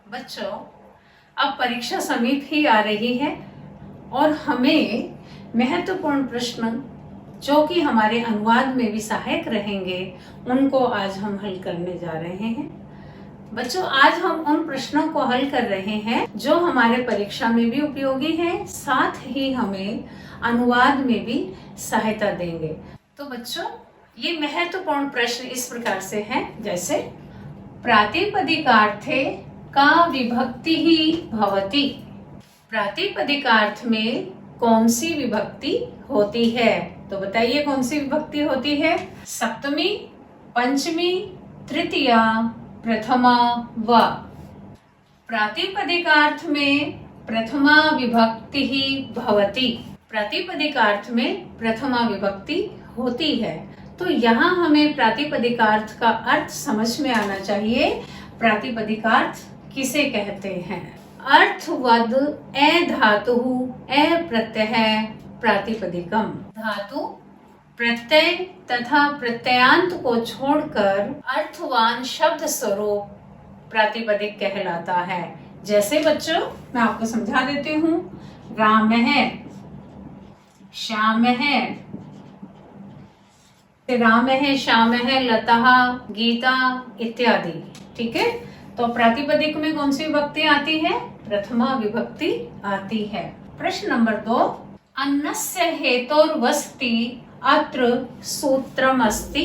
बच्चों, अब परीक्षा समीप ही आ रही है और हमें महत्वपूर्ण प्रश्न जो कि हमारे अनुवाद में भी सहायक रहेंगे उनको आज हम हल करने जा रहे हैं। बच्चों, आज हम उन प्रश्नों को हल कर रहे हैं जो हमारे परीक्षा में भी उपयोगी हैं, साथ ही हमें अनुवाद में भी सहायता देंगे। तो बच्चों, ये महत्वपूर्ण प्रश्न इस प्रकार से हैं, जैसे प्रातिपदिकार्थे का विभक्ति ही भवति। प्रातिपदिकार्थ में कौन सी विभक्ति होती है? तो बताइए कौन सी विभक्ति होती है? सप्तमी, पंचमी, तृतीया, प्रथमा व। प्रातिपदिकार्थ में प्रथमा विभक्ति ही भवति। प्रातिपदिकार्थ में प्रथमा विभक्ति होती है। तो यहाँ हमें प्रातिपदिकार्थ का अर्थ समझ में आना चाहिए। प्रातिपदिकार्थ किसे कहते हैं? अर्थवद ए धातु ए प्रत्यय प्रातिपदिकम। धातु, प्रत्यय तथा प्रत्ययांत को छोड़कर अर्थवान शब्द स्वरूप प्रातिपदिक कहलाता है। जैसे बच्चों, मैं आपको समझा देती हूँ। राम है, श्याम है, राम है, श्याम है, लता, गीता इत्यादि। ठीक है, तो प्रातिपदिक में कौन सी विभक्ति आती है? प्रथमा विभक्ति आती है। प्रश्न नंबर 2, अन्नस्य हेतोर्वस्ति अत्र सूत्रम अस्ति।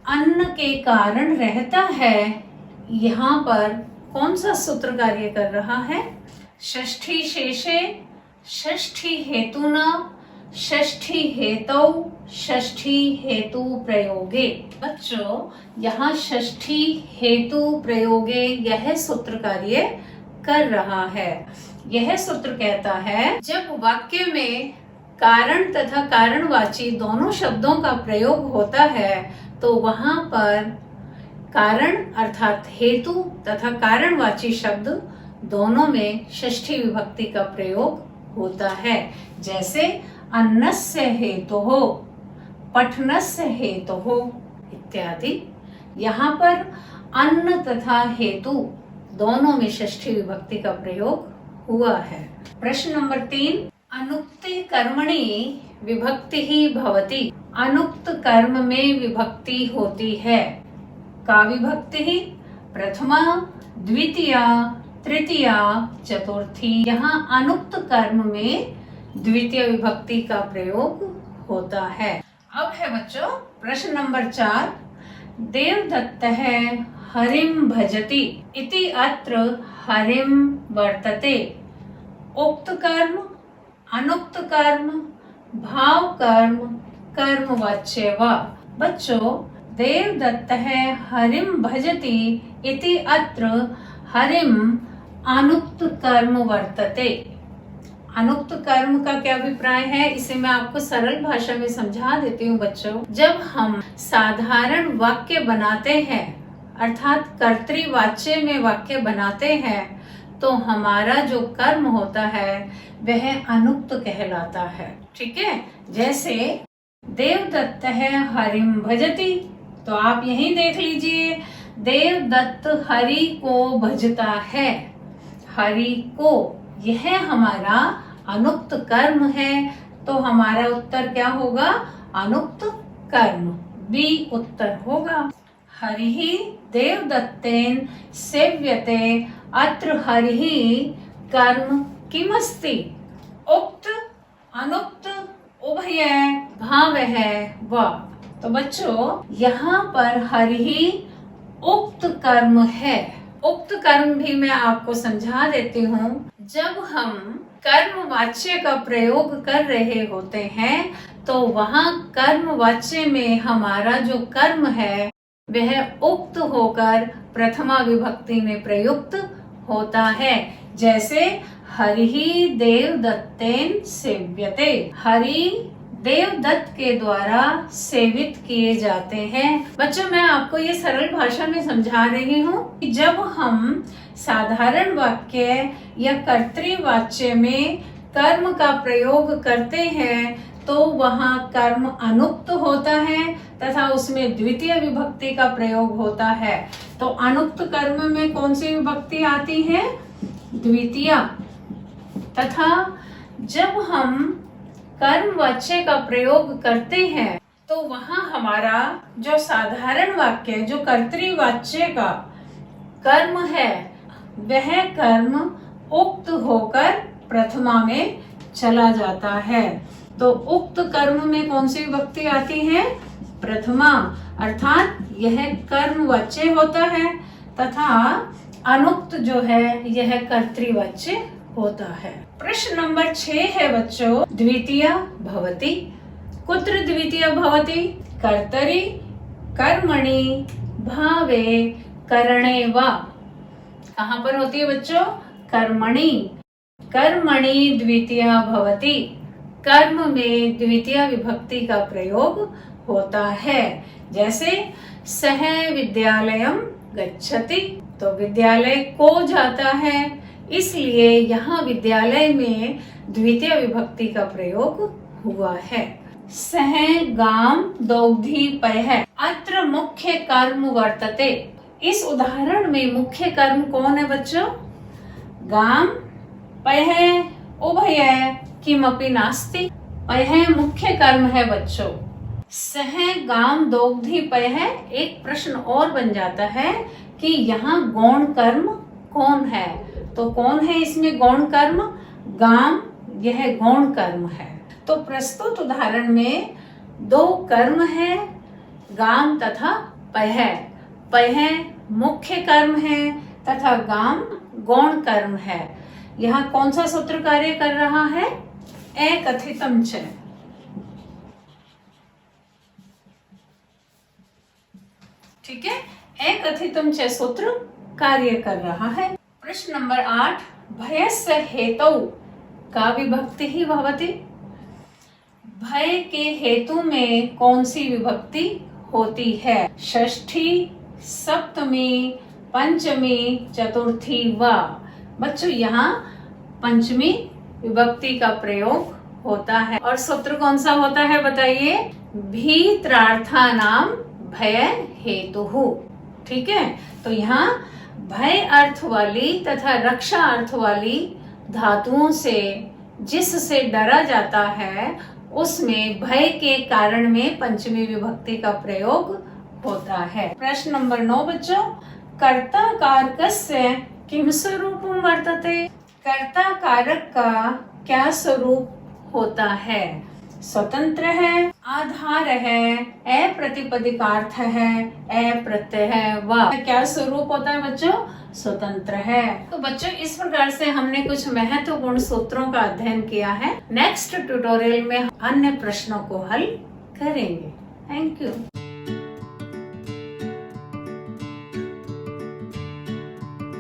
अन्न के कारण रहता है, यहाँ पर कौन सा सूत्र कार्य कर रहा है? षष्ठी शेषे, षष्ठी हेतुना, षष्ठी हेतौ, षष्ठी हेतु प्रयोगे। बच्चों, यहाँ षष्ठी हेतु प्रयोगे यह सूत्र कार्य कर रहा है। यह सूत्र कहता है, जब वाक्य में कारण तथा कारणवाची दोनों शब्दों का प्रयोग होता है तो वहां पर कारण अर्थात हेतु तथा कारणवाची शब्द दोनों में षष्ठी विभक्ति का प्रयोग होता है। जैसे अन्नस्य हेतुः, पठनस्य हेतुः इत्यादि। यहाँ पर अन्न तथा हेतु दोनों में षष्ठी विभक्ति का प्रयोग हुआ है। प्रश्न नंबर 3, अनुक्ति कर्मणि विभक्ति ही भवति। अनुक्त कर्म में विभक्ति होती है। का विभक्ति ही? प्रथमा, द्वितीया, तृतीया, चतुर्थी। यहाँ अनुक्त कर्म में द्वितीय विभक्ति का प्रयोग होता है। अब है बच्चों प्रश्न नंबर 4, देवदत्त है हरिम भजति इति अत्र हरिम वर्तते। उक्त कर्म, अनुक्त कर्म, भाव कर्म, कर्मवाच्य व। बच्चों, देवदत्त है हरिम भजति इति अत्र हरिम अनुक्त कर्म वर्तते। अनुक्त कर्म का क्या अभिप्राय है, इसे मैं आपको सरल भाषा में समझा देती हूँ। बच्चों, जब हम साधारण वाक्य बनाते हैं अर्थात कर्तृवाच्य में वाक्य बनाते हैं तो हमारा जो कर्म होता है वह अनुक्त कहलाता है। ठीक है, जैसे देवदत्त है हरिम भजति, तो आप यही देख लीजिए, देवदत्त हरि को भजता है। हरि को, यह हमारा अनुक्त कर्म है, तो हमारा उत्तर क्या होगा? अनुक्त कर्म, बी उत्तर होगा। हरिः देवदत्तेन सेव्यते अत्र हरिः कर्म किमस्ति। उक्त अनुक्त उभय भाव है व। तो बच्चों, यहाँ पर हरिः उक्त कर्म है। उक्त कर्म भी मैं आपको समझा देती हूँ। जब हम कर्मवाच्य का प्रयोग कर रहे होते हैं तो वहाँ कर्मवाच्य में हमारा जो कर्म है वह उक्त होकर प्रथमा विभक्ति में प्रयुक्त होता है। जैसे हरिः देवदत्तेन सेव्यते। हरि देवदत्त के द्वारा सेवित किए जाते हैं। बच्चों, मैं आपको ये सरल भाषा में समझा रही हूँ कि जब हम साधारण वाक्य या कर्तृवाच्य में कर्म का प्रयोग करते हैं तो वहाँ कर्म अनुक्त होता है तथा उसमें द्वितीय विभक्ति का प्रयोग होता है। तो अनुक्त कर्म में कौन सी विभक्ति आती है? द्वितीय। तथा जब हम कर्मवाच्य का प्रयोग करते हैं तो वहाँ हमारा जो साधारण वाक्य, जो कर्तृवाच्य का कर्म है, वह कर्म उक्त होकर प्रथमा में चला जाता है। तो उक्त कर्म में कौन सी विभक्ति आती है? प्रथमा, अर्थात यह कर्मवाच्य होता है तथा अनुक्त जो है यह कर्तृवाच्य होता है। प्रश्न नंबर 6 है बच्चों, द्वितीया भवति। कुत्र द्वितीया भवति? कर्तरि, कर्मणि, भावे, करणे वा। कहाँ पर होती है बच्चों? कर्मणि। कर्मणि द्वितीया भवति। कर्म में द्वितीय विभक्ति का प्रयोग होता है। जैसे सह विद्यालयम गच्छति, तो विद्यालय को जाता है, इसलिए यहाँ विद्यालय में द्वितीय विभक्ति का प्रयोग हुआ है। सह गाम दौग्धी पयः, अत्र मुख्य कर्म वर्तते। इस उदाहरण में मुख्य कर्म कौन है बच्चों? गाम, पयः उभय किमपि नास्ति। पयः मुख्य कर्म है बच्चों। सह गाम दौग्धी पयः, एक प्रश्न और बन जाता है कि यहाँ गौण कर्म कौन है? तो कौन है इसमें गौण कर्म? गाम, यह गौण कर्म है। तो प्रस्तुत उदाहरण में दो कर्म है, गाम तथा पयः। पयः मुख्य कर्म है तथा गाम गौण कर्म है। यहाँ कौन सा सूत्र कार्य कर रहा है? एकथितम च। ठीक है, एकथितम च सूत्र कार्य कर रहा है। प्रश्न नंबर 8, भयस्य हेतौ का विभक्ति ही भवति। भय के हेतु में कौन सी विभक्ति होती है? षष्ठी, सप्तमी, पंचमी, चतुर्थी वा। बच्चों यहाँ पंचमी विभक्ति का प्रयोग होता है और सूत्र कौन सा होता है बताइए? भीत्रार्थानाम भय हेतुः। ठीक है, तो यहाँ भय अर्थ वाली तथा रक्षा अर्थ वाली धातुओं से जिससे डरा जाता है उसमें भय के कारण में पंचमी विभक्ति का प्रयोग होता है। प्रश्न नंबर 9 बच्चों, कर्ता कारकस्य किम स्वरूपम वर्तते। कर्ता कारक का क्या स्वरूप होता है? स्वतंत्र है, आधार है, अप्रतिपदिकार्थ है, अप्रत्यय है वा। क्या स्वरूप होता है बच्चों? स्वतंत्र है। तो बच्चों इस प्रकार से हमने कुछ महत्वपूर्ण सूत्रों का अध्ययन किया है। नेक्स्ट ट्यूटोरियल में अन्य प्रश्नों को हल करेंगे। Thank you.